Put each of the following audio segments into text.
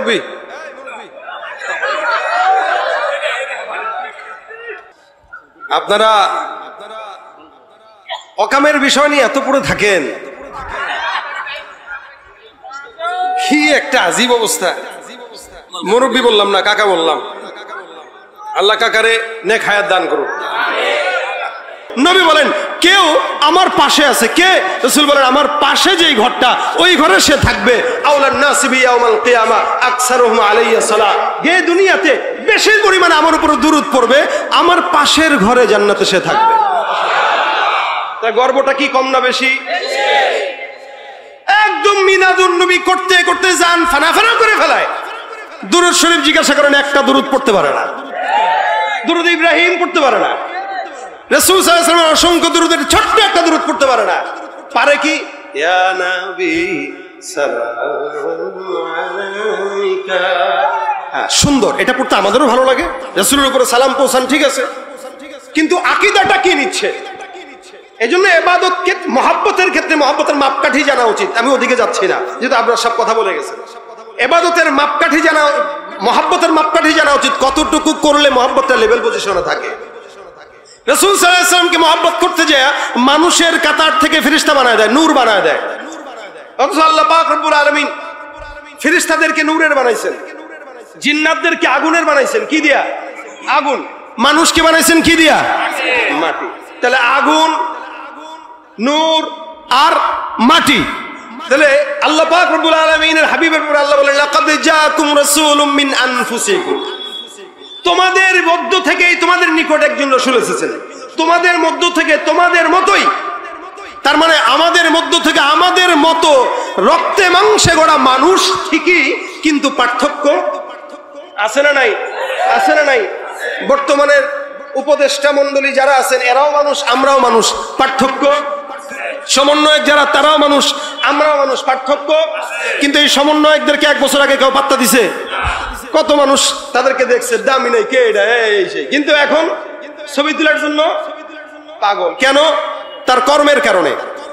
মুরব্বী, আপনারা অকামের বিষয় নিয়ে এত পড়ে থাকেন, কি একটা আজীব অবস্থা। মুরব্বী বললাম না, কাকা বললাম। আল্লাহ কাকারে নেক হায়াত দান করুন। নবী বলেন কেউ আমার পাশে আছে, কে? রাসূল বলেন আমার পাশে যেই ঘরটা, ওই ঘরে সে থাকবে। আউলান নাসি বি ইয়াউমাল কিয়ামা আকসারুহুম আলাইয়া সালাত। যে দুনিয়াতে বেশি পরিমাণে আমার উপর দুরূদ পড়বে, আমার পাশের ঘরে জান্নাতে সে থাকবে। তাই গর্বটা কি কম না বেশি? একদম মিলাদুন নবী করতে করতে জান ফানা ফানা করে ফেলায়। দুরূদ শরীফ জিজ্ঞাসা করেন, একটা দুরূদ পড়তে পারে না। দুরূদ ইব্রাহিম পড়তে পারে না। রাসূল সাল্লাল্লাহু আলাইহি ওয়াসাল্লাম অসংখ্য দুরূদের ছোট্ট একটা দুরূদ পড়তে পারে না। পারে কি? ইয়া নবী সাল্লাল্লাহু আলাইকা। সুন্দর, এটা পড়তে আমাদেরও ভালো লাগে। রাসূলের উপরে সালাম পৌঁছান, ঠিক আছে, কিন্তু আকীদাটা কি নিচ্ছে? এজন্য ইবাদতকে মহব্বতের ক্ষেত্রে মহব্বতের মাপকাঠি জানা উচিত। আমি ওদিকে যাচ্ছি না, যেহেতু আপনারা সব কথা বলে গেছেন। ইবাদতের মাপকাঠি জানা, মহব্বতের মাপকাঠি জানা উচিত, কতটুকু করলে মহব্বতের লেভেল পজিশনে থাকে। রাসূল সাল্লাল্লাহু আলাইহি ওয়াসাল্লামকে মহব্বত করতে যায় মানুষের কাতার থেকে ফেরেশতা বানায় দেয়, নূর বানায় দেয়। অথচ আল্লাহ পাক রব্বুল আলামিন ফেরেশতাদেরকে নূরের বানাইছেন, জিন্নাতদেরকে আগুনের বানাইছেন। কি দিয়া? আগুন। মানুষকে বানাইছেন কি দিয়া? মাটি। তাহলে আগুন, নূর আর মাটি। তাহলে আল্লাহ পাক রব্বুল আলামিনের হাবিবের উপর আল্লাহ বলেন লাকাদ জাআকুম রাসূলুম মিন আনফুসিকুম। তোমাদের মধ্য থেকেই তোমাদের নিকট একজন রাসূল এসেছেন, তোমাদের মধ্য থেকে, তোমাদের মতোই। তার মানে আমাদের মধ্য থেকে আমাদের মতো রক্তে মাংসে গড়া মানুষ ঠিকই, কিন্তু পার্থক্য আছে না নাই? আছে না নাই? বর্তমানের উপদেষ্টা মণ্ডলী যারা আছেন এরাও মানুষ, আমরাও মানুষ, পার্থক্য। সমন্বয়ক যারা তারাও মানুষ, আমরাও মানুষ, পার্থক্য। কিন্তু এই সমন্বয়কদেরকে 1 বছর আগে কেউ পাত্তা দিছে? কত মানুষ তাদেরকে দেখছে, দামি নাই, কে এটা, এই সেই। কিন্তু এখন ছবি তোলার জন্য পাগল। কেন? তার কর্মের কারণে।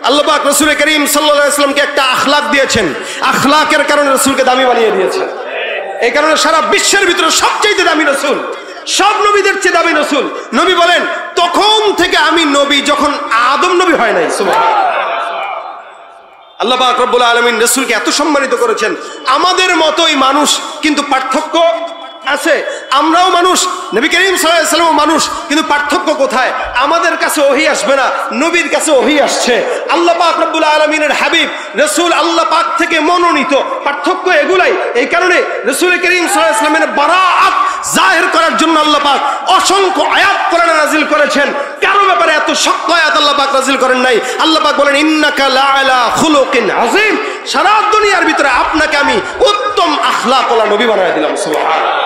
আল্লাহ পাক রাসূল করিম সাল্লাল্লাহু আলাইহি ওয়াসাল্লামকে একটা আখলাক দিয়েছেন, আখলাকের কারণে রাসূলকে দামি বানিয়ে দিয়েছেন। এই কারণে সারা বিশ্বের ভিতরে সবচেয়ে দামি রাসূল, সব নবীদের চেয়ে দামি রাসূল। নবী বলেন তখন থেকে আমি নবী যখন আদম নবী হয় নাই। সুবহানাল্লাহ। আল্লাহ পাক রব্বুল আলামিন রাসূলকে এত সম্মানিত করেছেন। আমাদের মতোই মানুষ, কিন্তু পার্থক্য আছে। আমরাও মানুষ, নবী করিম সাল্লাল্লাহু আলাইহি ওয়াসাল্লাম মানুষ, কিন্তু পার্থক্য কোথায়? আমাদের কাছে ওহী আসবে না, নবীর কাছে ওহী আসছে। আল্লাহ পাক রব্বুল আলামিনের হাবিব রাসূল আল্লাহ পাক থেকে মনোনীত। পার্থক্য এগুলাই। এই কারণে রাসূল করিম সাল্লাল্লাহু আলাইহি ওয়াসাল্লামের বারাআত জাহির করার জন্য আল্লাহ পাক অসংখ্য আয়াত কোরআনে নাযিল করেছেন। কারো ব্যাপারে এত শক্ত আয়াত আল্লাহ পাক নাযিল করেন নাই। আল্লাহ পাক বলেন ইন্নাকা লাআলা খুলুকিন আযীম। সারা দুনিয়ার ভিতরে আপনাকে আমি উত্তম আখলাকওয়ালা নবী বানায় দিলাম। সুবহানাল্লাহ।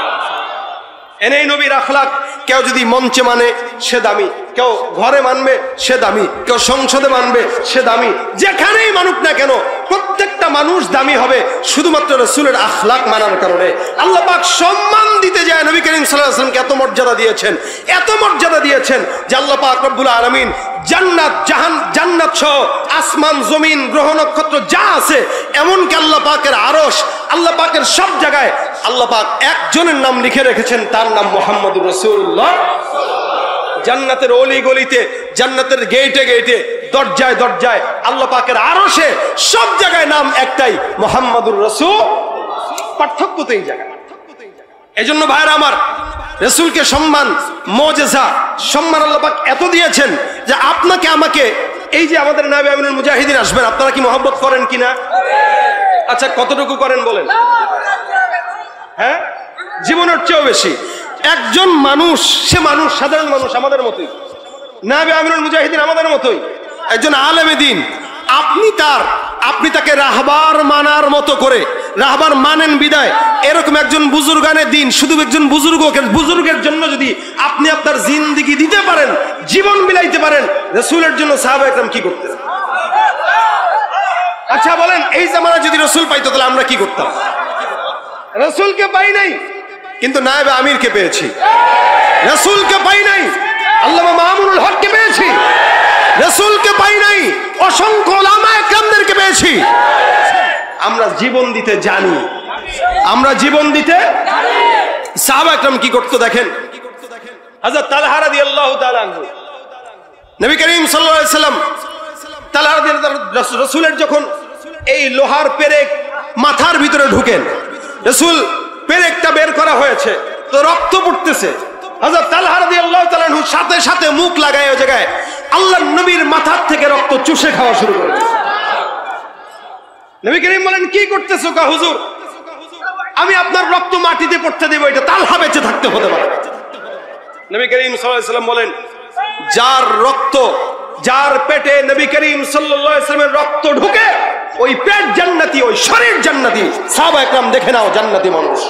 এনেই নবীর আখলাক। কেউ যদি মঞ্চে মানে সে দামি, কেউ ঘরে মানবে সে দামি, কেউ সংসদে মানবে সে দামি। যেখানেই মানুক না কেন প্রত্যেকটা মানুষ দামি হবে শুধুমাত্র রাসূলের আখলাক মানার কারণে। আল্লাহ পাক সম্মান দিতে যায় নবী করিম সাল্লাল্লাহু আলাইহি ওয়াসাল্লামকে এত মর্যাদা দিয়েছেন, এত মর্যাদা দিয়েছেন যে আল্লাহ পাক রব্বুল আলামিন জান্নাত, জান্নাত সহ আসমান, জমিন, গ্রহ নক্ষত্র যা আছে, এমনকি আল্লাহ পাকের আরশ, আল্লাহ পাকের সব জায়গায় আল্লাহ পাক একজনের নাম লিখে রেখেছেন, তার নাম মুহাম্মদুর রাসূলুল্লাহ। জান্নাতের অলি গলিতে, জান্নাতের গেটে গেটে, দরজায় দরজায়, আল্লাহ পাকের আরশে, সব জায়গায় নাম একটাই, মুহাম্মদুর রাসূল। পার্থক্য তো এই জায়গায়। এজন্য ভাইরা আমার, রাসূলকে সম্মান, মুজিজা, সম্মান আল্লাহ পাক এত দিয়েছেন যে আপনাকে আমাকে, এই যে আমাদের নায়েবে আমিনুল মুজাহিদিন আসবেন, আপনারা কি মহব্বত করেন কিনা? আচ্ছা, কতটুকু করেন বলেন? হ্যাঁ, জীবনের চেয়েও বেশি। একজন মানুষ, সে মানুষ, সাধারণ মানুষ, আমাদের মতোই। নায়েবে আমিনুল মুজাহিদিন আমাদের মতোই, একজন আলেমে দ্বীন। আপনি তাকে রাহবার মানার মতো করে, রাহবার মানেন বিদায়, এরকম একজন বুজুর্গানে দ্বীন, শুধু একজন বুজুর্গের জন্য যদি আপনি আপনার জিন্দেগি দিতে পারেন, জীবন বিলাইতে পারেন, রাসূলের জন্য সাহাবা একরাম কি করতেন? আচ্ছা বলেন, এই জামানায় যদি রাসূল পাইতো তাহলে আমরা কি করতাম? রাসূলকে পাই নাই, কিন্তু নায়েবে আমিরকে পেয়েছি। রাসূলকে পাই নাই, আল্লামা মামুনুল হককে পেয়েছি। রাসূলকে পাই নাই, অসংখ্য উলামায়ে কেরামদেরকে পেয়েছি। আমরা জীবন দিতে জানি, আমরা জীবন দিতে সাহাবা একরাম কি করতো দেখেন। হযরত তালহা রাদিয়াল্লাহু তাআলা আনহু, নবী করিম সাল্লাল্লাহু আলাইহি সাল্লাম তালহা রাদিয়াল্লাহু রাসূলের যখন এই লোহার পেরেক মাথার ভিতরে ঢুকেন, রাসূল পেরেকটা বের করা হয়েছে তো রক্ত পড়তেছে, হযরত তালহা রাদিয়াল্লাহু তাআলা আনহু সাথে সাথে মুখ লাগায় ওই জায়গায় আল্লাহর নবীর মাথার থেকে রক্ত চুষে খাওয়া শুরু করে। নবী করিম বলেন কি করতেছো? কা হুজুর আমি আপনার রক্ত মাটিতে পড়তে দেব, এটা তালহা বেঁচে থাকতে হতে পারে। নবী করিম সাল্লাল্লাহু আলাইহি সাল্লাম বলেন যার রক্ত, যার পেটে নবী করিম সাল্লাল্লাহু আলাইহি সাল্লামের রক্ত ঢুকে ওই পেট জান্নাতি, ওই শরীর জান্নাতি। সাহাবা একরাম দেখে নাও জান্নাতি মানুষ।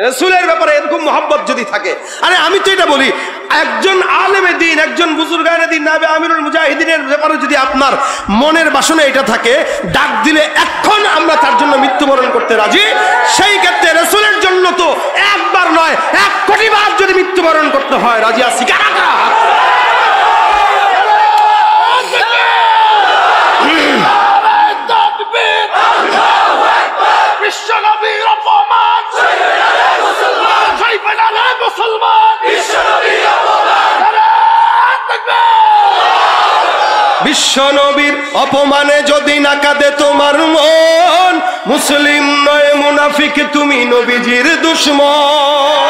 রাসূলের ব্যাপারে এরকম মহব্বত যদি থাকে, আরে আমি তো এটা বলি একজন আলেমে দ্বীন, একজন বুজুর্গানে দ্বীন, নাবে আমিরুল মুজাহিদিনের ব্যাপারে যদি আপনার মনের বাসনা এটা থাকে, ডাক দিলে এখন আমরা তার জন্য মৃত্যুবরণ করতে রাজি। সেই ক্ষেত্রে রাসূলের জন্য তো একবার নয় 1 কোটি বার যদি মৃত্যুবরণ করতে হয় রাজি আছি কারা কারা? বিশ্ব নবীর অপমানে যদি না কাঁদে তোমার মন, মুসলিম নয় মুনাফিক তুমি নবীজির দুশমন।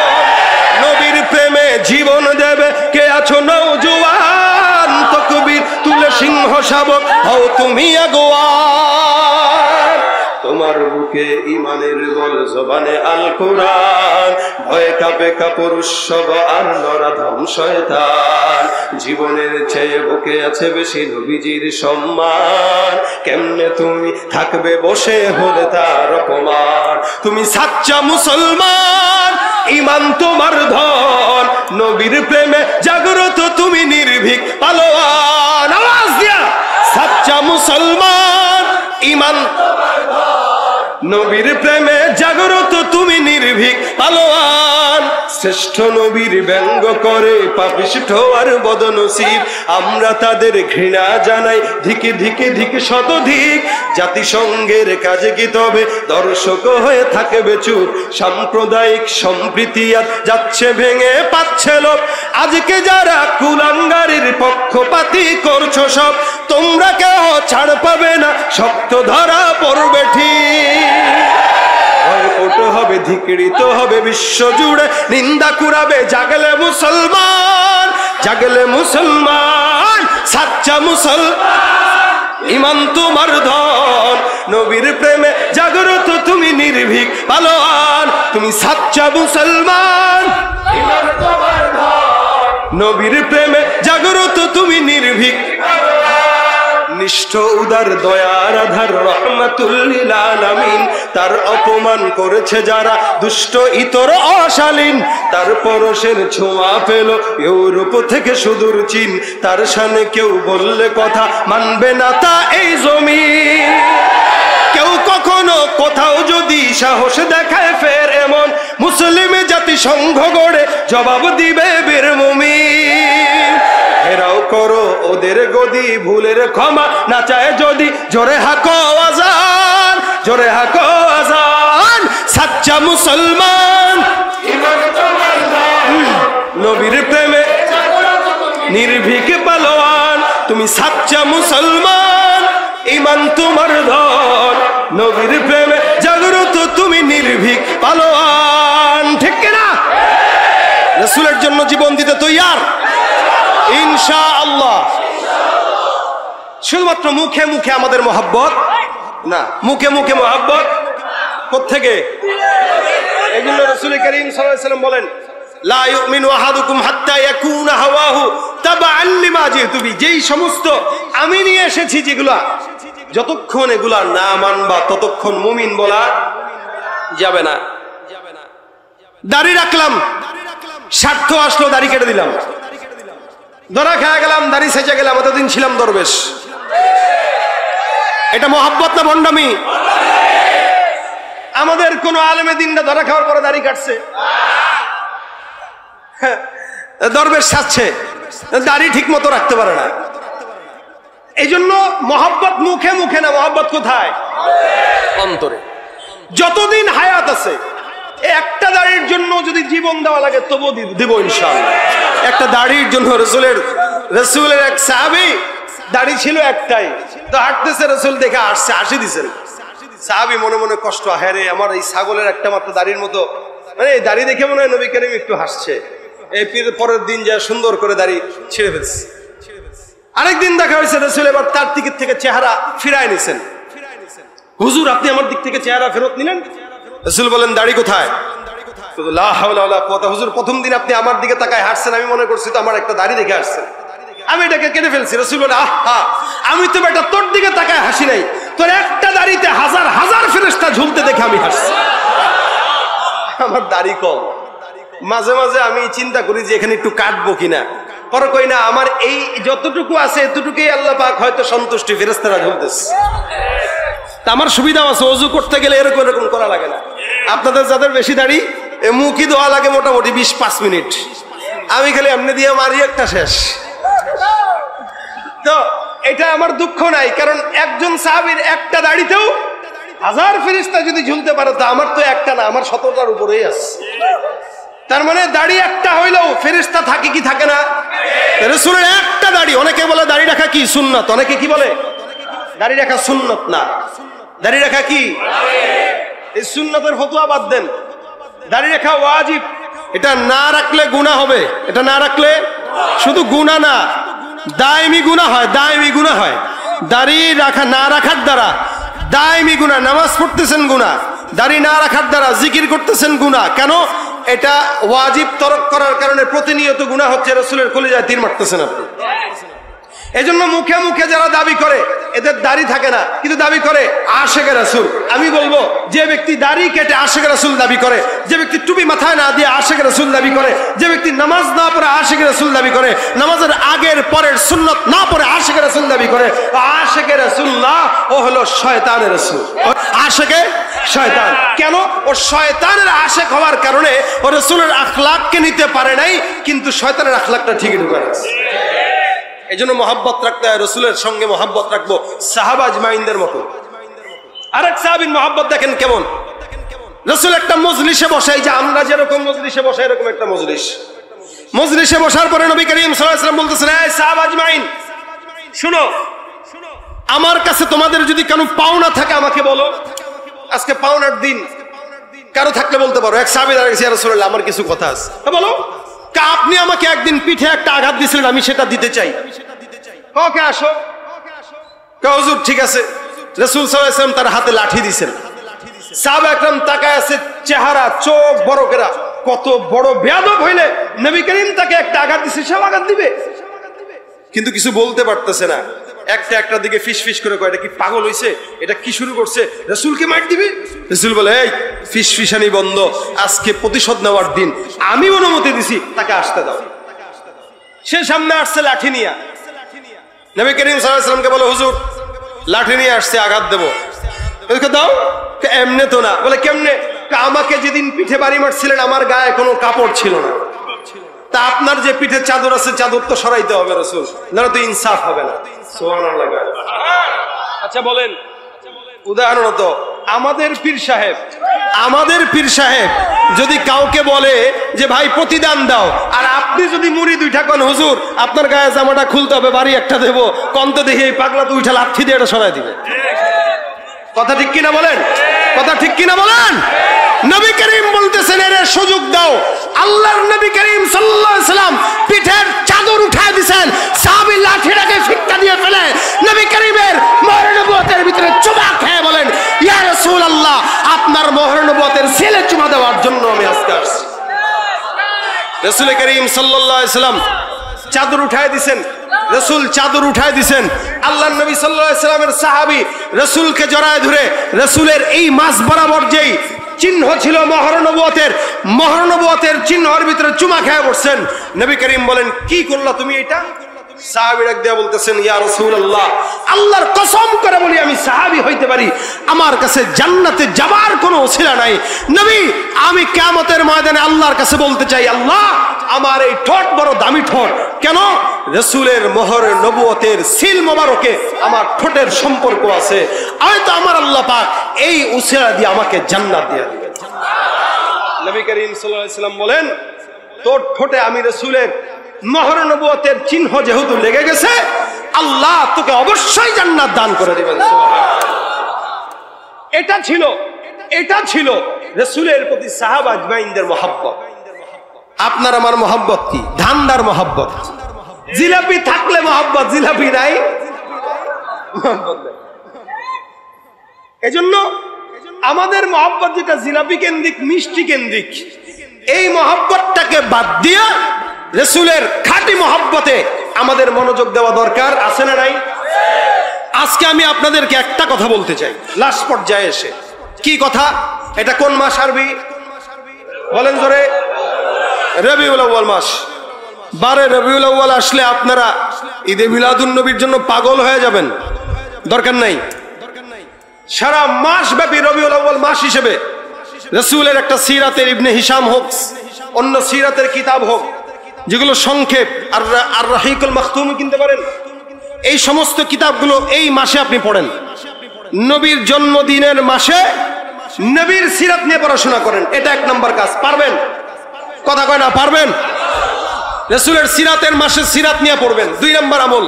নবীর প্রেমে জীবন দেবে কে আছো নওজোয়ান, তাকবীর তুলে সিংহ শাবক হও তুমি আগুয়ান। তোমার বুকে ইমানের বল, জবানে আল কোরআন, ভয়ে কাঁপে কাপুরুষ সব আর নরাধম শয়তান। জীবনের চেয়ে বুকে আছে বেশি নবীজির সম্মান, কেমনে তুমি থাকবে বসে হলে তার অপমান। তুমি সাচ্চা মুসলমান, ইমান তোমার ধন, নবীর প্রেমে জাগ্রত তুমি নির্ভীক পালোয়ান। আওয়াজ দিয়া সাচ্চা মুসলমান, ইমান নবীর প্রেমে জাগ্রত তুমি নির্ভীক পালোয়ান। শ্রেষ্ঠ নবীর ব্যঙ্গ করে পাপিষ্ঠ আর বদনসিব, আমরা তাদের ঘৃণা জানাই ধিকে ধিকে ধিকে শতধিক। জাতিসংঘের কাজে কি তবে দর্শক হয়ে থাকবে চুপ? সাম্প্রদায়িক সম্প্রীতি আর যাচ্ছে ভেঙে পাচ্ছে লোক। আজকে যারা কুলাঙ্গারের পক্ষপাতী করছো সব, তোমরা কেউ ছাড় পাবে না, শক্ত ধরা পড়বে ঠিক। ভয়কট হবে, ধিকৃত হবে বিশ্ব জুড়ে, নিন্দা কুড়াবে জাগলে মুসলমান, জাগলে মুসলমান। সাচ্চা মুসলমান, ইমান তোমার ধন, নবীর প্রেমে জাগ্রত তুমি নির্ভীক পালোয়ান। তুমি সাচ্চা মুসলমান, ইমান তোমার ধন, নবীর প্রেমে জাগ্রত তুমি নির্ভীক। নিষ্ঠ উদার দয়ার আধার রহমাতুল লিল আলামিন, তার অপমান করেছে যারা দুষ্ট ইতর অশালীন। তার পরশের ছোঁয়া পেল ইউরোপ থেকে সুদূর চীন, তার শানে কেউ বললে কথা মানবে না তা এই জমিন। কেউ কখনো কোথাও যদি সাহস দেখায় ফের এমন, মুসলিম জাতিসংঘ গড়ে জবাব দিবে বীর মুমিন। এরাও করো ওদের গদি, ভুলের ক্ষমা না চায় যদি, জোরে হাকো আজান, জোরে হাকো আজান। সাচ্চা মুসলমান, নবীর প্রেমে নির্ভীক পালোয়ান। তুমি সাচ্চা মুসলমান, ইমান তোমার ধন, নবীর প্রেমে জাগ্রত তুমি নির্ভীক পালোয়ান। ঠিক কিনা? রাসূলের জন্য জীবন দিতে তৈয়ার ইনশাআল্লাহ। শুধুমাত্র মুখে মুখে আমাদের মহব্বত না, মুখে মুখে মহব্বত কোত্থেকে? এজন্য রাসূল করিম সাল্লাল্লাহু আলাইহি ওয়াসাল্লাম বলেন লা ইউমিনু আহাদুকুম হাত্তা ইয়াকুনা হাওয়াহু তাবাআন লিমা জিতু বি। যেই সমস্ত আমি নিয়ে এসেছি যেগুলা, যতক্ষণ এগুলা না মানবা ততক্ষণ মুমিন বলা যাবে না। দাড়ি রাখলাম, স্বার্থ আসলো দাড়ি কেটে দিলাম, ধরা খেয়ে গেলাম, দাড়ি সেচে গেলাম, এতদিন ছিলাম দরবেশ। এটা মহব্বত না ভণ্ডামি? আমাদের কোন আলেমে দিনটা ধরা খাওয়ার পরে দাড়ি কাটছে, দরবেশ সাজছে, দাড়ি ঠিক মতো রাখতে পারে না। এই জন্য মহব্বত মুখে মুখে না, মহব্বত কোথায়? অন্তরে। যতদিন হায়াত আছে একটা দাড়ির জন্য যদি জীবন দেওয়া লাগে তবু দিব ইনশাআল্লাহ। একটা দাড়ির জন্য রসুলের এক সাহাবী দাড়ি ছিল একটাই, তো হাঁটতেছে, রসুল দেখে আসছে, হাসি দিছেন। সাহাবী মনে মনে কষ্ট, হ্যাঁ রে আমার এই ছাগলের একটা মাত্র দাড়ির মতো, মানে এই দাড়ি দেখে মনে হয় নবী করিম একটু হাসছে। এই পরের দিন যা সুন্দর করে দাড়ি ছিঁড়ে ফেলছে। আরেকদিন দেখা হয়েছে রসুল এবার তার দিক থেকে চেহারা ফিরায় নিছেন। হুজুর আপনি আমার দিক থেকে চেহারা ফেরত নিলেন? রসুল বলেন দাড়ি কোথায়? লা হাওলা ওয়ালা কুওয়াতা। হুজুর প্রথম দিন আপনি আমার দিকে তাকায় হাসছেন, আমি মনে করছি তো আমার একটা দাড়ি দেখে হাসছেন, আমি এটাকে কেটে ফেলছি। রসুল বলে আহা, আমি তো বেটা তোর দিকে তাকায় হাসি নাই, তোর একটা দাড়িতে হাজার হাজার ফেরেশতা ঝুলতে দেখে আমি হাসছি। আমার দাড়ি কম, মাঝে মাঝে আমি চিন্তা করি যে এখানে একটু কাটবো কিনা, পরে কই না আমার এই যতটুকু আছে এতটুকুই আল্লাহ পাক হয়তো সন্তুষ্টি, ফেরেশতারা ঝুলতেছে। তা আমার সুবিধাও আছে, ওযু করতে গেলে এরকম এরকম করা লাগে না। আপনাদের যাদের বেশি দাড়ি মুখি ধোয়া লাগে মোটামুটি 20-5 মিনিট, আমি খালি এমনি দিয়ে মারি একটা শেষ। তো এটা আমার দুঃখ নাই, কারণ একজন সাহাবীর একটা দাড়িতেও হাজার ফেরেশতা যদি ঝুলতে পারে, তো আমার তো একটা না, আমার 17টার উপরেই আছে। তার মানে দাড়ি একটা হইলেও ফেরেশতা থাকে কি থাকে না? রাসূলের একটা দাড়ি, অনেকে বলে দাড়ি রাখা কি সুন্নাত, অনেকে কি বলে দাড়ি রাখা সুন্নাত না, দাড়ি রাখা কি এই সুন্নাতের ফতোয়া বাদ দেন, দাড়ি রাখা ওয়াজিব। এটা না রাখলে গুনাহ হবে, এটা না রাখলে শুধু গুনাহ না দায়মি গুনাহ হয়, দায়মি গুনাহ হয়। দাড়ি রাখা না রাখার দ্বারা দায়মি গুনাহ, নামাজ পড়তেছেন গুনাহ, দাড়ি না রাখার দ্বারা জিকির করতেছেন গুনাহ। কেন? এটা ওয়াজিব তরক করার কারণে প্রতিনিয়ত গুনাহ হচ্ছে, রাসূলের কলিজায় তীর মারতেছেন আপনি। এজন্য মুখে মুখে যারা দাবি করে এদের দাড়ি থাকে না, কিন্তু দাবি করে আশিকে রাসূল। আমি বলবো যে ব্যক্তি দাড়ি কেটে আশিকে রাসূল দাবি করে, যে ব্যক্তি টুপি মাথায় না দিয়ে আশিকে রাসূল দাবি করে, যে ব্যক্তি নামাজ না পড়ে আশিকে রাসূল দাবি করে, নামাজের আগের পরের সুন্নাত না পড়ে আশিকে রাসূল দাবি করে, আশিকে রাসূল না, ও হলো শয়তানের রাসূল, আশিকে শয়তান। কেন? ও শয়তানের আশিক হওয়ার কারণে ও রাসূলের আখলাককে নিতে পারে নাই, কিন্তু শয়তানের আখলাকটা ঠিকই ঢুকে আছে। এই জন্য মহাব্বত রাখতে হয়, রসুলের সঙ্গে মহাব্বত রাখবো সাহাবা আজমাইনদের মতো। আরেক সাহাবীর মহাব্বত দেখেন কেমন, রসুল একটা মজলিসে বসাই, যে আমরা যেরকম মজলিসে বসাই এরকম একটা মজলিসে বসার পরে নবী করিম সাল্লাল্লাহু আলাইহি ওয়াসাল্লাম বলতেছেন, এই সাহাবা আজমাইন শুনো, আমার কাছে তোমাদের যদি কোনো পাওনা থাকে আমাকে বলো, আজকে পাওনার দিন, কারো থাকলে বলতে পারো। এক সাহাবী দাঁড়িয়ে গেছে, ইয়া রাসূলুল্লাহ আমার কিছু কথা আছে। বলো। আপনি আমাকে একদিন পিঠে একটা আঘাত দিয়েছিলেন, আমি সেটা দিতে চাই। ওকে আসো। হুজুর ঠিক আছে। রাসূল সাল্লাল্লাহু আলাইহি ওয়াসাল্লাম তার হাতে লাঠি দিয়েছেন। সাহাবা একরাম তাকায় আছে, চেহারা চোখ বড় করা, কত বড় বেয়াদব হইলে নবী করিম তাকে একটা আঘাত দিয়েছে, সে আঘাত দিবে, কিন্তু কিছু বলতে পারতেছে না। একটা দিকে ফিস ফিস করে কয়, এটা কি পাগল হইছে, এটা কি শুরু করছে, রাসূলকে মার দিবে। রাসূল বলে, এই ফিস ফিসানি বন্ধ, আজকে প্রতিশোধ নেওয়ার দিন, আমি অনুমতি দিছি, তাকে আসতে দাও। সে সামনে আসছে লাঠি নিয়ে, নবী করিম সাল্লাল্লাহু আলাইহি ওয়াসাল্লামকে বলে, হুজুর লাঠি নিয়ে আসছে, আঘাত দেবো। দাও। এমনে তো না। বলে কেমনে? আমাকে যেদিন পিঠে বাড়ি মারছিলেন আমার গায়ে কোনো কাপড় ছিল না, তা আপনার যে পিঠে চাদর আছে চাদর তো সরাইতে হবে রাসূল, না তো ইনসাফ হবে না। সুবহানাল্লাহ। আচ্ছা বলেন, উদাহরণত আমাদের পীর সাহেব যদি কাউকে বলে যে ভাই প্রতিদান দাও, আর আপনি যদি মুড়ি দুইটা কোন, হুজুর আপনার গায়ে জামাটা খুলতে হবে, বাড়ি একটা দেবো, কন্ত দেখে এই পাগলা দুইটা লাঠি দিয়ে এটা সরাই দিবে। কথা ঠিক কিনা বলেন? কথা ঠিক কিনা বলেন? নবী করিম বলতেছেন, এর সুযোগ দাও। আল্লাহর নবী করিম সাল্লাল্লাহু আলাইহি ওয়াসাল্লাম পিঠের চাদর উঠায় দিয়েছেন, সাহাবী লাঠিটাকে ফিক্কা দিয়ে ফেলে নবী করিমের মোহর নবুয়তের ভিতরে চুমা খেয়ে বলেন, ইয়া রাসূলুল্লাহ আপনার মোহর নবুয়তের ছেলে চুমা দেওয়ার জন্য আমি আজকে আসছি। রাসূল করিম সাল্লাল্লাহু আলাইহি ওয়াসাল্লাম চাদর উঠায় দিয়েছেন, রাসূল চাদর উঠায় দিয়েছেন। আল্লাহর নবী সাল্লাল্লাহু আলাইহি ওয়াসাল্লামের সাহাবী রাসূলকে জড়ায় ধরে রাসূলের এই মাঝ বরাবর যেই চিহ্ন ছিল মোহর নবুয়তের চিহ্নের ভিতরে চুমা খেয়ে বসছেন। নবী করিম বলেন, কি করলা তুমি এটা? সাহাবী ডাক দিয়া বলতেছেন, ইয়া রাসূলুল্লাহ, আল্লাহর কসম করে বলি আমি সাহাবী হইতে পারি, আমার কাছে জান্নাতে যাবার কোনো ওসিলা নাই। নবী, আমি কিয়ামতের ময়দানে আল্লাহর কাছে বলতে চাই, আল্লাহ আমার এই ঠোঁট বড় দামি ঠোঁট, কেন? রাসূলের মোহরে নবুয়তের সিল মোবারকে আমার ঠোঁটের সম্পর্ক আছে, হয়তো আমার আল্লাহ পাক এই ওসিলা দিয়ে আমাকে জান্নাত দিয়ে দিবেন। নবী করিম সাল্লাল্লাহু আলাইহি ওয়াসাল্লাম বলেন, তোর ঠোঁটে আমি রাসূলের মোহর নবুয়তের চিহ্ন যেহেতু লেগে গেছে, আল্লাহ তোকে অবশ্যই জান্নাত দান করে দিবেন। এটা ছিল রাসূলের প্রতি সাহাবা আজমাইনদের মহব্বত। আপনার আমার মহব্বত কি? ধান্দার মহব্বত। জিলাপি থাকলে মহব্বত, জিলাপি নাই মহব্বত নাই। এজন্য আমাদের মহব্বত যেটা জিলাপি কেন্দ্রিক, মিষ্টি কেন্দ্রিক, এই মহব্বতটাকে বাদ দিয়ে রাসূলের খাঁটি মহব্বতে আমাদের মনোযোগ দেওয়া দরকার, আছে না নাই? আজকে আমি আপনাদেরকে একটা কথা বলতে চাই লাস্ট পর্যায়ে এসে। কি কথা? এটা কোন মাস আরবি বলেন জোরে? রবিউল আউয়াল মাস। বারে রবিউল আউয়াল আসলে আপনারা ঈদে মিলাদুন নবীর জন্য পাগল হয়ে যাবেন, দরকার নাই। সারা মাস ব্যাপী রবিউল আউয়াল মাস হিসেবে রাসূলের একটা সিরাতের ইবনে হিশাম হোক, অন্য সিরাতের কিতাব হোক, যেগুলো সংক্ষেপ, আর রাহিকুল মাখতুম কিনতে পারেন, এই সমস্ত কিতাবগুলো এই মাসে আপনি পড়েন। নবীর জন্মদিনের মাসে নবীর সিরাত নিয়ে পড়াশোনা করেন, এটা এক নম্বর কাজ। পারবেন? কথা কয় না, পারবেন? রাসূলের সিরাতের মাসে সিরাত নিয়ে পড়বেন। 2 নম্বর আমল,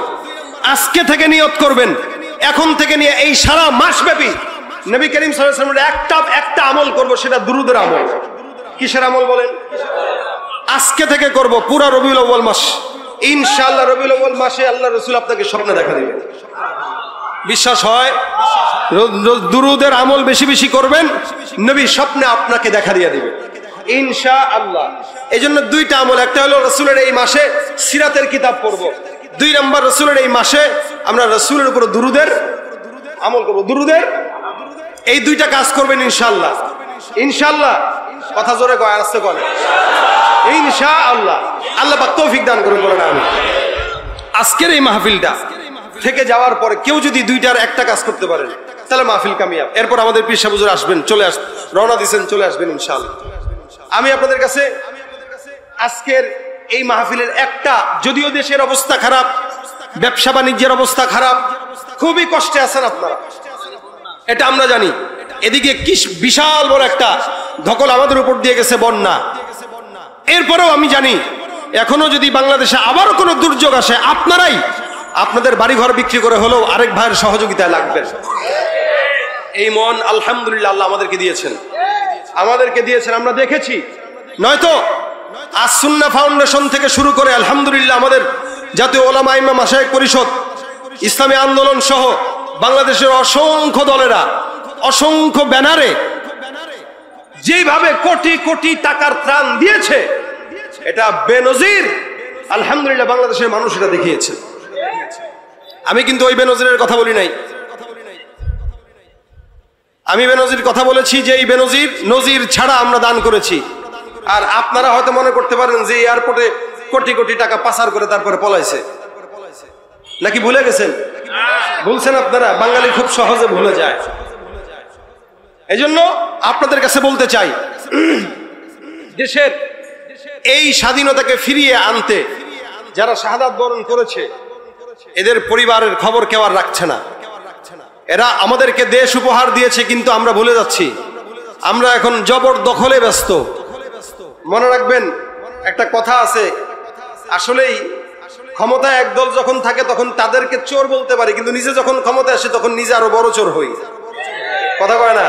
আজকে থেকে নিয়ত করবেন, এখন থেকে নিয়ে এই সারা মাস ব্যাপী নবী করিম সাল্লাল্লাহু আলাইহি ওয়াসাল্লামের একটা আমল করব, সেটা দুরূদের আমল। কিসের আমল বলেন? আজকে থেকে করব পুরা রবিউল আউয়াল মাস। ইনশাআল্লাহ রবিউল আউয়াল মাসে আল্লাহ রাসূল আপনাকে স্বপ্নে দেখা দিবেন। বিশ্বাস হয়? দুরূদের আমল বেশি বেশি করবেন, নবী স্বপ্নে আপনাকে দেখা দিয়ে দিবেন ইনশাআল্লাহ। এই জন্য 2টা আমল, একটা হলো রাসূলের এই মাসে সিরাতের কিতাব পড়ব, 2 নম্বর রাসূলের এই মাসে আমরা রাসূলের উপর দুরূদের আমল করব। দুরূদের এই 2টা কাজ করবেন ইনশাআল্লাহ। ইনশাআল্লাহ কথা জোরে কয়, আস্তে কয় ইনশাআল্লাহ। আল্লাহ পাক তৌফিক দান করুন বলেন আমিন। আজকের এই মাহফিলটা থেকে যাওয়ার পরে কেউ যদি 2টার একটা কাজ করতে পারেন, তাহলে মাহফিল কামিয়াব। এরপর আমাদের পীর সাহেব হুজুর আসবেন, রওনা দিয়েছেন, চলে আসবেন ইনশাআল্লাহ। আমি আপনাদের কাছে আজকের এই মাহফিলের একটা, যদিও দেশের অবস্থা খারাপ, ব্যবসা বাণিজ্যের অবস্থা খারাপ, খুবই কষ্টে আছেন আপনারা, এটা আমরা জানি। এদিকে কি বিশাল বড় একটা ধকল আমাদের উপর দিয়ে গেছে, বন্যা। এরপরেও আমি জানি এখনো যদি বাংলাদেশে আবারও কোনো দুর্যোগ আসে, আপনারাই আপনাদের বাড়িঘর বিক্রি করে হলেও আরেক ভাইয়ের সহযোগিতায় লাগবেন। এই মন আলহামদুলিল্লাহ আল্লাহ আমাদেরকে দিয়েছেন, আমরা দেখেছি। নয়তো আস সুন্নাহ ফাউন্ডেশন থেকে শুরু করে আলহামদুলিল্লাহ আমাদের জাতীয় ওলামা ইমাম মাশায়েখ পরিষদ, ইসলামী আন্দোলন সহ বাংলাদেশের অসংখ্য দলেরা অসংখ্য ব্যানারে যেভাবে কোটি কোটি টাকার ত্রাণ দিয়েছে, এটা বেনজির। আলহামদুলিল্লাহ বাংলাদেশের মানুষ এটা দেখিয়েছে। আমি কিন্তু ওই বেনজিরের কথা বলি নাই, আমি বেনজির কথা বলেছি যে এই বেনজির নজির ছাড়া আমরা দান করেছি। আর আপনারা হয়তো মনে করতে পারেন যে এয়ারপোর্টে কোটি কোটি টাকা পাচার করে তারপরে পলাইছে, নাকি ভুলে গেছেন? ভুলছেন আপনারা, বাঙালি খুব সহজে ভুলে যায়। এই জন্য আপনাদের কাছে বলতে চাই, দেশের এই স্বাধীনতাকে ফিরিয়ে আনতে যারা শাহাদাত বরণ করেছে, এদের পরিবারের খবর কেউ আর রাখছে না। এরা আমাদেরকে দেশ উপহার দিয়েছে, কিন্তু আমরা ভুলে যাচ্ছি। আমরা এখন জবরদখলে ব্যস্ত। মনে রাখবেন, একটা কথা আছে, আসলেই ক্ষমতায় একদল যখন থাকে তখন তাদেরকে চোর বলতে পারি, কিন্তু নিজে যখন ক্ষমতায় আসে তখন নিজে আরো বড় চোর হই। কথা কয় না?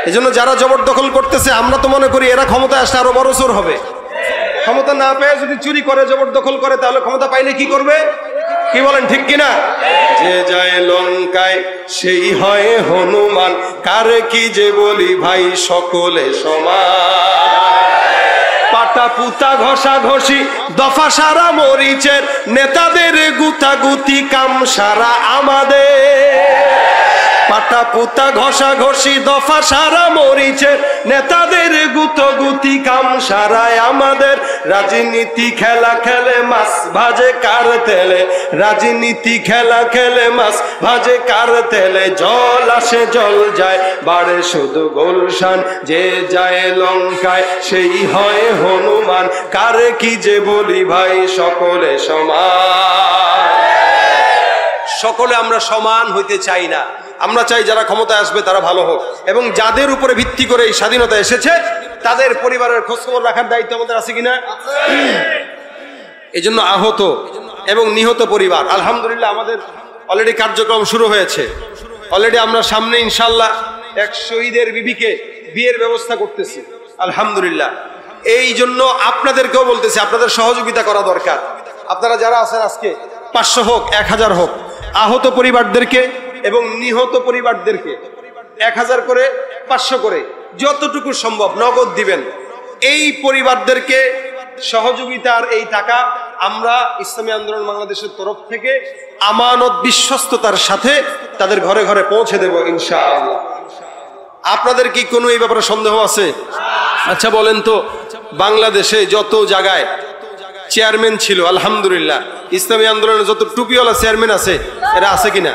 এই জন্য যারা জবরদখল করতেছে, আমরা তো মনে করি এরা ক্ষমতায় আসলে আরো বড় চোর হবে। ক্ষমতা না পেয়ে যদি চুরি করে, জবরদখল করে, তাহলে ক্ষমতা পাইলে কি করবে? কি বলেন, ঠিক কিনা? যে যায় লঙ্কায় সেই হয় হনুমান, কার কি যে বলি ভাই সকলে সমান। পাটা পুতা ঘষা ঘষি দফা সারা মরিচের, নেতাদের গুতাগুতি কাম সারা আমাদের। পাটা পুতা ঘষা ঘষি দফা সারা মরিচের, নেতাদের গুতগুতি কাম সারায় আমাদের, রাজনীতি খেলা খেলে মাছ ভাজে কার তেলে, রাজনীতি খেলা খেলে মাছ ভাজে কার তেলে, জল আসে জল যায় বাড়ে শুধু গুলশান, যে যায় লঙ্কায় সেই হয় হনুমান, কারে কি যে বলি ভাই সকলে সমান। সকলে আমরা সমান হইতে চাই না, আমরা চাই যারা ক্ষমতায় আসবে তারা ভালো হোক, এবং যাদের উপরে ভিত্তি করে এই স্বাধীনতা এসেছে তাদের পরিবারের খোঁজখবর রাখার দায়িত্ব আমাদের আছে কিনা। এই জন্য আহত এবং নিহত পরিবার, আলহামদুলিল্লাহ আমাদের অলরেডি কার্যক্রম শুরু হয়েছে। অলরেডি আমরা সামনে ইনশাল্লাহ এক শহীদের বিবিকে বিয়ের ব্যবস্থা করতেছি, আলহামদুলিল্লাহ। এই জন্য আপনাদেরকেও বলতেছি, আপনাদের সহযোগিতা করা দরকার। আপনারা যারা আছেন আজকে 500 হোক 1000 হোক, আহত পরিবারদেরকে এবং নিহত পরিবারদেরকে 1000 করে 500 করে যতটুকু সম্ভব নগদ দিবেন। এই পরিবারদেরকে সহযোগিতার এই টাকা আমরা ইসলামী আন্দোলন বাংলাদেশের তরফ থেকে আমানত বিশ্বস্ততার সাথে তাদের ঘরে ঘরে পৌঁছে দেব ইনশাআল্লাহ। আপনাদের কি কোনো এই ব্যাপারে সন্দেহ আছে? আচ্ছা বলেন তো, বাংলাদেশে যত জায়গায় চেয়ারম্যান ছিল, আলহামদুলিল্লাহ ইসলামী আন্দোলনের যত টুপিওয়ালা চেয়ারম্যান আছে এরা আছে কিনা?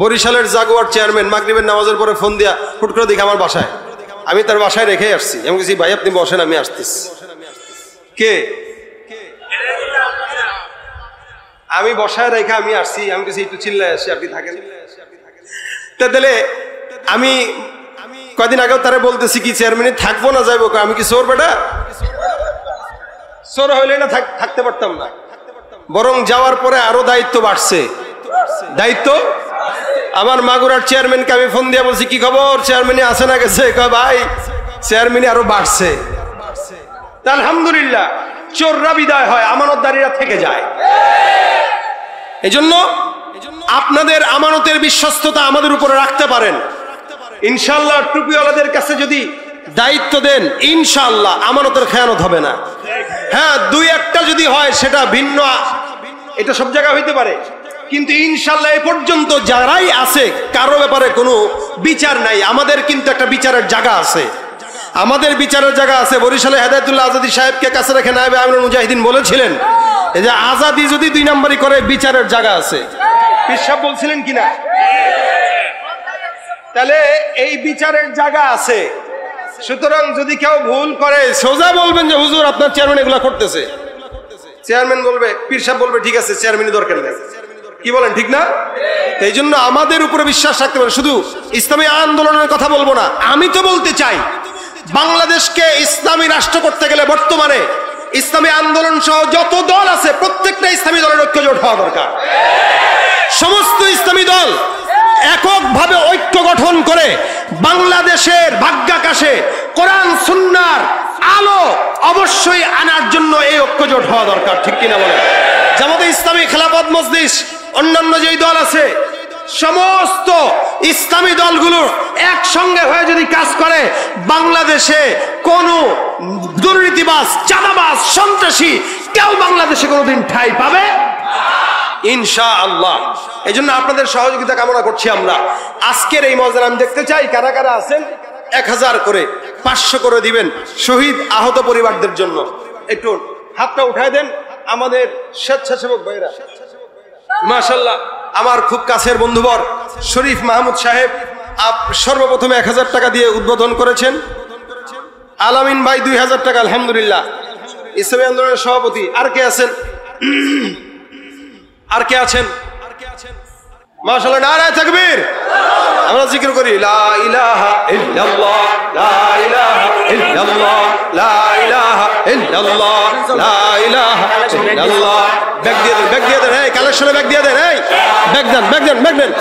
বরিশালের জাগুয়ার চেয়ারম্যান মাগরিবের নামাজের পরে ফোন দিয়া হুট করে দেখি আমার বাসায়, আমি তার বাসায় রেখে আসছি, আমি বলছি ভাই আপনি বসেন আমি আসতেছি। কে? আমি বসায় রেখে আমি আসছি, আমি কিছু একটু চিল্লায় আসি, আপনি থাকেন। তাহলে আমি কয়দিন আগেও তারা বলতেছি কি চেয়ারম্যানে থাকবো না যাইবো, আমি কি চোর বেটা? চোর হইলে না থাকতে পারতাম না, বরং যাওয়ার পরে আরো দায়িত্ব বাড়ছে। দায়িত্ব আমার মাগুরার চেয়ারম্যানকে আমি ফোন দিয়ে বলছি কি খবর, চেয়ারম্যানে আছে না গেছে? ভাই চেয়ারম্যানে আরো বাড়ছে। আলহামদুলিল্লাহ চোররা বিদায় হয়, আমানতদারীরা থেকে যায়। এজন্য আপনাদের আমানতের বিশ্বস্ততা আমাদের উপরে রাখতে পারেন ইনশাআল্লাহ। টুপিওয়ালাদের কাছে যদি দায়িত্ব দেন ইনশাআল্লাহ আমানতের খেয়ানত হবে না। হ্যাঁ 2-1টা যদি হয় সেটা ভিন্ন, এটা সব জায়গায় হইতে পারে, কিন্তু ইনশাআল্লাহ এ পর্যন্ত যারাই আছে কারো ব্যাপারে কোনো বিচার নাই। আমাদের কিন্তু একটা বিচারের জায়গা আছে, আমাদের বিচারের জায়গা আছে। বরিশালে হেদায়েতুল্লাহ আজাদী সাহেবকে কাছে রেখে নায়েবে আমিনুল মুজাহিদিন বলেছিলেন এই যে আজাদি যদি 2 নম্বরই করে বিচারের জায়গা আছে। পীর সাহেব বলছিলেন কিনা? তাহলে এই বিচারের জায়গা আছে। সুতরাং যদি কেউ ভুল করে সোজা বলবেন যে হুজুর আপনার চেয়ারম্যান এগুলা করতেছে, চেয়ারম্যান বলবে, পীর সাহেব বলবে ঠিক আছে চেয়ারম্যানই দরকার নেই। কি বলেন ঠিক না? এই জন্য আমাদের উপরে বিশ্বাস রাখতে পারেন। শুধু ইসলামী আন্দোলনের কথা বলবো না, আমি তো বলতে চাই বাংলাদেশকে ইসলামী রাষ্ট্র করতে গেলে বর্তমানে ইসলামী আন্দোলন সহ যত দল আছে প্রত্যেকটা ইসলামী দলের ঐক্য জোট হওয়া দরকার। সমস্ত ইসলামী দল এককভাবে ঐক্য গঠন করে বাংলাদেশের ভাগ্যাকাশে কোরআন সুন্নাহর আলো অবশ্যই আনার জন্য এই ঐক্য জোট হওয়া দরকার, ঠিক কিনা বলেন? জামাতে ইসলামী, খেলাফত মজলিস, অন্যান্য যেই দল আছে সমস্ত ইসলামী দলগুলো একসঙ্গে হয়ে যদি কাজ করে বাংলাদেশে কোনো দুর্নীতিবাজ, চাঁদাবাজ, সন্ত্রাসী কেউ বাংলাদেশে কোনোদিন ঠাঁই পাবে ইনশাআল্লাহ। এই জন্য আপনাদের সহযোগিতা কামনা করছি আমরা। আজকের এই মজরা আমি দেখতে চাই কারা কারা আছেন 1000 করে 500 করে দিবেন শহীদ আহত পরিবারদের জন্য। একটু হাতটা উঠায় দেন আমাদের স্বেচ্ছাসেবক ভাইরা। মাশাআল্লাহ আমার খুব কাছের বন্ধুবর শরীফ মাহমুদ সাহেব সর্বপ্রথমে 1000 টাকা দিয়ে উদ্বোধন করেছেন। আলামিন ভাই 2000 টাকা, আলহামদুলিল্লাহ। ইসলামী আন্দোলনের সভাপতি আর কে আছেন? আর কে আছেন? মাশাআল্লাহ, নারায়ে তাকবীর। আমরা জিকির করি লা ইলাহা ইল্লাল্লাহ, লা ইলাহা ইল্লাল্লাহ, লা ইলাহা ইল্লাল্লাহ, লা ইলাহা ইল্লাল্লাহ। ব্যাগ দিয়ে দেন, ব্যাগ দিয়ে দেন, এই কালেকশনে ব্যাগ দিয়ে দেন, এই ব্যাগ দেন, ব্যাগ দেন, ব্যাগ দেন।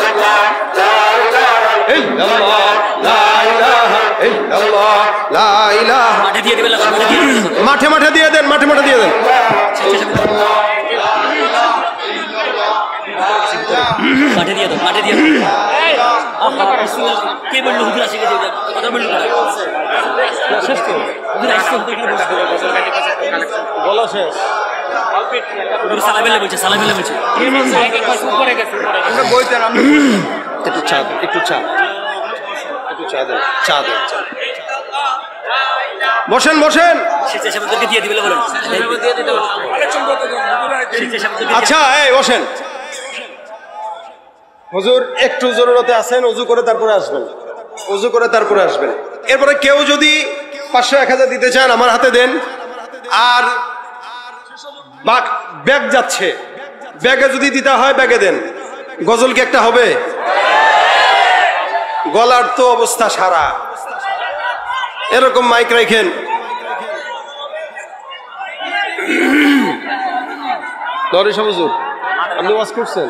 ইল্লাল্লাহ, লা ইলাহা ইল্লাল্লাহ, লা ইলাহা। মাঠে দিয়ে দিবেন, মাঠে মাঠে দিয়ে দেন, মাঠে মাঠে দিয়ে দেন। মাঠে দিয়ে দাও, মাঠে দিয়ে দাও। কে বললো হুজুর আসে গেছে? কথা বললো শেষ তো বলা শেষ। সালাবেলে বলছে, সালাবেলে বলছে। আমরা বইতে একটু চা, একটু চা, একটু চা দেন, চা দেন, চা। বসেন বসেন। আচ্ছা এই বসেন। হুজুর একটু জরুরতে আছেন, ওযু করে তারপরে আসবেন, ওযু করে তারপরে আসবেন। এরপরে কেউ যদি 500-1000 দিতে চান আমার হাতে দেন। আর ব্যাগ যাচ্ছে, ব্যাগে যদি দিতে হয় ব্যাগে দেন। গজল কি একটা হবে? গলার তো অবস্থা সারা, এরকম মাইক রাখেন। দরিস হুজুর আপনি ওয়াজ করছেন?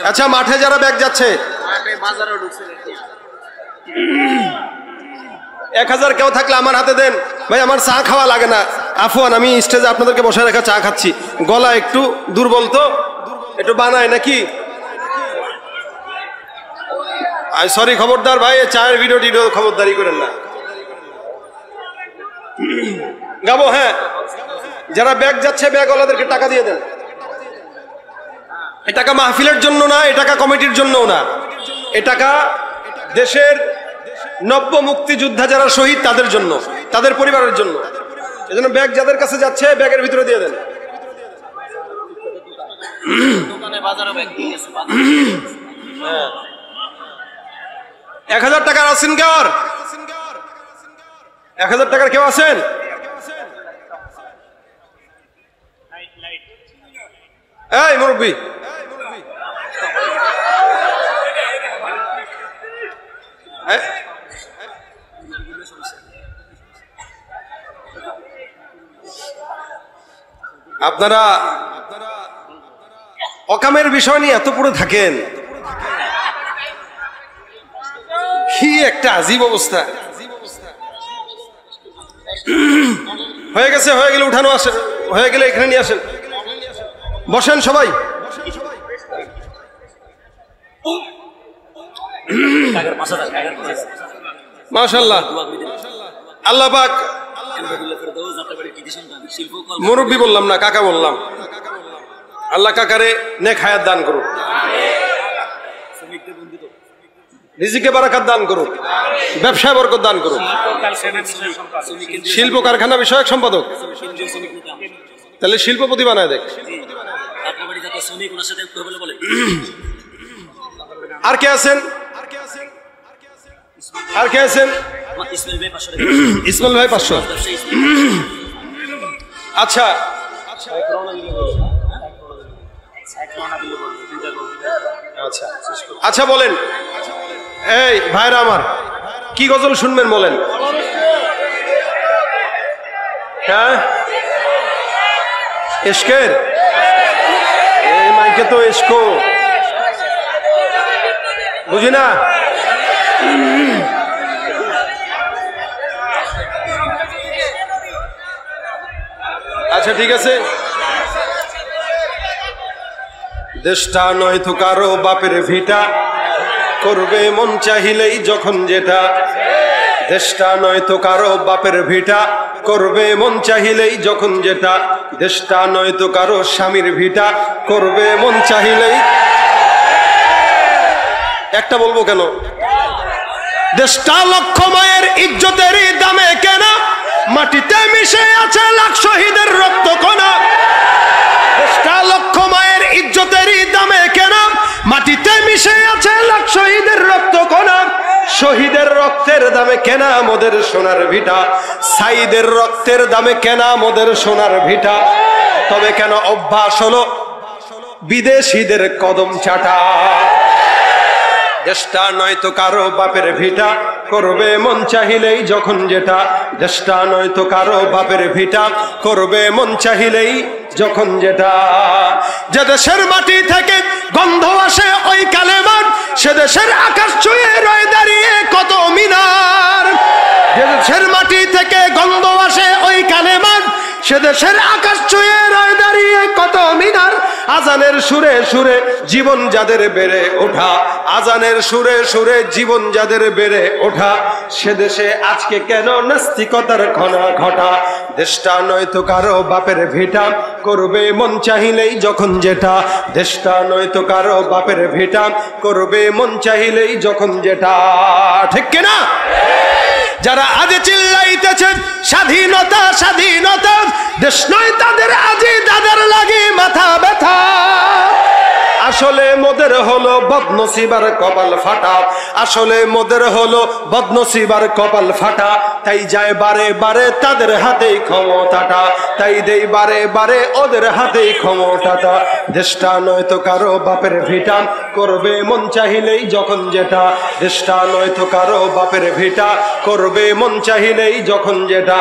আচ্ছা মাঠে যারা ব্যাগ যাচ্ছে 1000 কেউ থাকলে আমার হাতে দেন। ভাই আমার চা খাওয়া লাগে না, আফওয়ান আমি স্টেজে আপনাদেরকে বসায় রেখে চা খাচ্ছি, গলা একটু দুর্বল তো, একটু বানায় নাকি? সরি, খবরদার ভাই, চায়ের ভিডিও টিডিও খবরদারি করেন না। গাবো হ্যাঁ, যারা ব্যাগ যাচ্ছে ব্যাগওয়ালাদেরকে টাকা দিয়ে দেন। এ টাকা মাহফিলের জন্য না, এ টাকা কমিটির জন্যও না, এ টাকা দেশের নব্য মুক্তিযোদ্ধা যারা শহীদ তাদের জন্য, তাদের পরিবারের জন্য। এজন্য ব্যাগ যাদের কাছে যাচ্ছে ব্যাগের ভিতরে দিয়ে দেন। 1000 টাকার আছেন কেউ? আর 1000 টাকার কেউ আছেন? এই মুরব্বী, আপনারা অকামের বিষয় নিয়ে এত পড়ে থাকেন, কি একটা আজীব অবস্থা। হয়ে গেছে, হয়ে গেলে উঠানো আসেন, হয়ে গেলে এখানে নিয়ে আসেন, বসেন সবাই। মাশাআল্লাহ, আল্লাহ পাক, মুরব্বী বললাম না, কাকা বললাম, আল্লাহ কাকারে নেক হায়াত দান করুন, রিজিকে বারাকাত দান করুন, ব্যবসায় বরকত দান করুন। শিল্প কারখানা বিষয়ক সম্পাদক, তাহলে শিল্পপতি বানায় দেখ। আর কে আছেন? আর কে আছেন? ইসমাইল ভাই 500। আচ্ছা আচ্ছা আচ্ছা বলেন, এই ভাইরা আমার, কি গজল শুনবেন বলেন? হ্যাঁ, এশকের, এই মাইকে তো এশকো বুঝি না। আচ্ছা ঠিক আছে। দেশটা নয়তো কারো বাপের ভিটা, করবে মন চাহিলেই যখন যেটা। দেশটা নয়তো কারো বাপের ভিটা, করবে মন চাহিলেই যখন যেটা। দেশটা নয়তো কারো স্বামীর ভিটা, করবে মন চাহিলেই। একটা বলবো কেন? দেশটা লক্ষ মায়ের ইজ্জতেরই দামে কেনা, মাটিতে মিশে আছে লাখ শহীদের রক্ত কণা। দেশটা লক্ষ মায়ের ইজ্জতেরই দামে কেনা, মাটিতে মিশে আছে লাখ শহীদের রক্ত কণা। শহীদের রক্তের দামে কেনা মোদের সোনার ভিটা, সাইদের রক্তের দামে কেনা মোদের সোনার ভিটা। তবে কেন অভ্যাস হলো বিদেশিদের কদম চাটা। দেশটা নয়তো কারো বাপের ভিটা, করবে মন চাহিলেই যখন যেটা। দেশটা নয়তো কারো বাপের ভিটা, করবে মন চাহিলেই যখন যেটা। যে দেশের মাটি থেকে গন্ধ আসে ওই কালেমার, সে দেশের আকাশ ছুঁয়ে রয়ে দাঁড়িয়ে কত মিনার। যে দেশের মাটি থেকে গন্ধ আসে ওই কালেমার, সে দেশের আকাশ ছুঁয়ে রয় দাঁড়িয়ে কত মিনার, আজানের সুরে সুরে জীবন যাদের বেড়ে ওঠা, আজানের সুরে সুরে জীবন যাদের বেড়ে ওঠা, সে দেশে আজকে কেন নাস্তিকতার ঘনা ঘটা। দেশটা নয়তো কারো বাপের ভিটা, করবে মন চাহিলেই যখন যেটা, দেশটা নয়তো কারো বাপের ভিটা, করবে মন চাহিলেই যখন যেটা, ঠিক কিনা? যারা আজ চিল্লাইতেছে স্বাধীনতা স্বাধীনতা, দেশ নয় তাদের আজই তাদের লাগে মাথা ব্যথা। আসলে মোদের হলো বদনসিবার কপাল ফাটা, আসলে মোদের হলো বদনসিবার কপাল ফাটা, তাই যায় বারে বারে তাদের হাতেই ক্ষমতাটা, তাই দেই বারে বারে ওদের হাতেই ক্ষমতাটা। দেশটা নয়তো কারো বাপের ভিটা, করবে মন চাহিলেই যখন যেটা, দেশটা নয়তো কারো বাপের ভিটা, করবে মন চাহিলেই যখন যেটা।